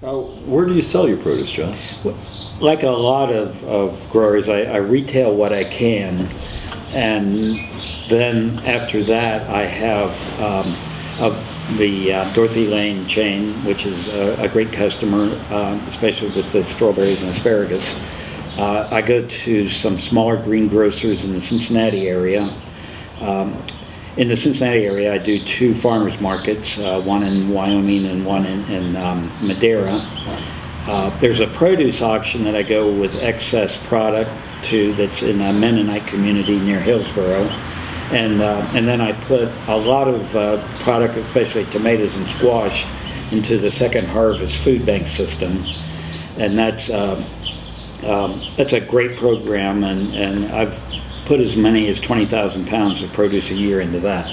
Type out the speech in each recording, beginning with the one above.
Where do you sell your produce, John? Like a lot of growers, I retail what I can, and then after that I have the Dorothy Lane chain, which is a great customer, especially with the strawberries and asparagus. I go to some smaller greengrocers in the Cincinnati area. In the Cincinnati area, I do 2 farmers markets, one in Wyoming and one in Madera. There's a produce auction that I go with excess product to that's in a Mennonite community near Hillsboro. And then I put a lot of product, especially tomatoes and squash, into the Second Harvest Food Bank system. And that's a great program, and I've put as many as 20,000 pounds of produce a year into that.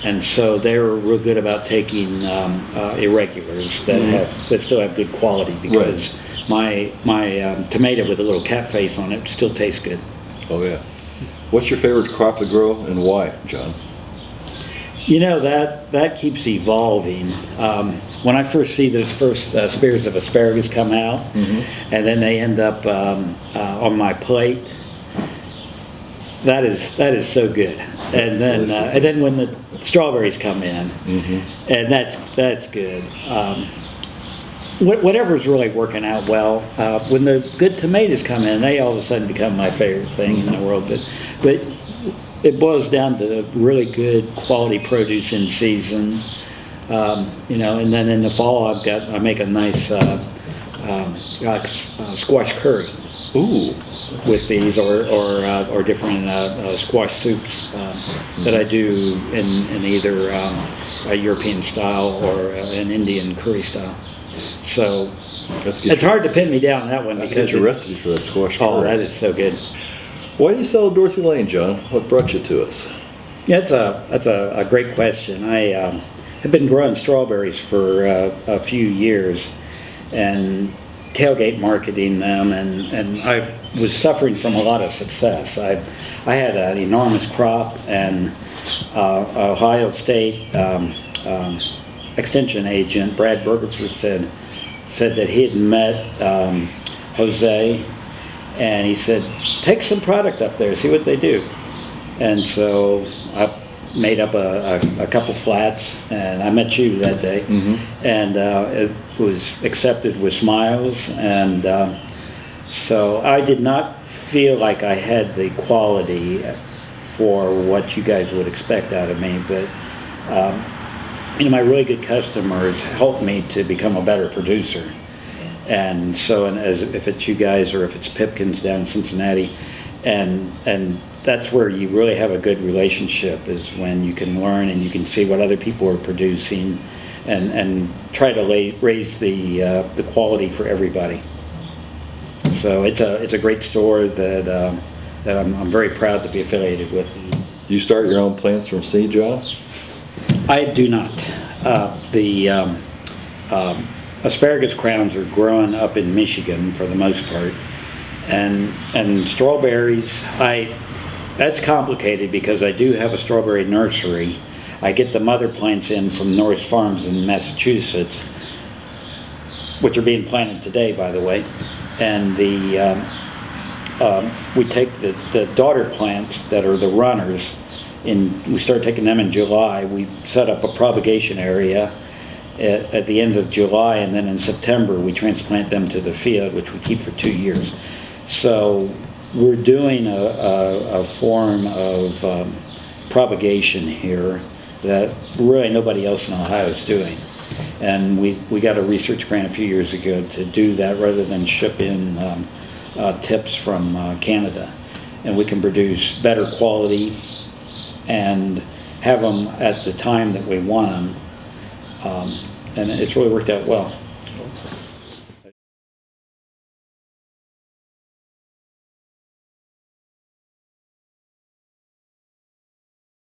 And so they're real good about taking irregulars that still have good quality, because my tomato with a little cat face on it still tastes good. Oh yeah. What's your favorite crop to grow and why, John? You know, that keeps evolving. When I first see those first spears of asparagus come out, and then they end up on my plate, that is so good. And then when the strawberries come in, and that's good. Whatever's really working out well. When the good tomatoes come in, they all of a sudden become my favorite thing in the world. But it boils down to really good quality produce in season. You know, and then in the fall I make a nice squash curry. Ooh. With these or different squash soups that I do in either a European style or an Indian curry style. So it's hard to pin me down on that one, because your recipe for that squash curry. Oh, that is so good. Why do you sell Dorothy Lane, John? What brought you to us? Yeah, that's a great question. I have been growing strawberries for a few years and tailgate marketing them, and I was suffering from a lot of success. I had an enormous crop, and Ohio State extension agent Brad Bergerford said that he had met Jose, and he said, take some product up there, see what they do. And so I made up a couple flats, and I met you that day, and it was accepted with smiles. And so I did not feel like I had the quality for what you guys would expect out of me, but you know, my really good customers helped me to become a better producer. And so, if it's you guys or if it's Pipkins down in Cincinnati, and that's where you really have a good relationship, is when you can learn and you can see what other people are producing, and try to raise the quality for everybody. So it's a great store that I'm very proud to be affiliated with. Do you start your own plants from seed, John? I do not. The asparagus crowns are growing up in Michigan for the most part, and strawberries, that's complicated because I do have a strawberry nursery. I get the mother plants in from Norris Farms in Massachusetts, which are being planted today, by the way, and we take the daughter plants that are the runners. We start taking them in July. We set up a propagation area at the end of July, and then in September we transplant them to the field, which we keep for 2 years. So we're doing a form of propagation here that really nobody else in Ohio is doing. And we got a research grant a few years ago to do that, rather than ship in tips from Canada. And we can produce better quality and have them at the time that we want them, and it's really worked out well.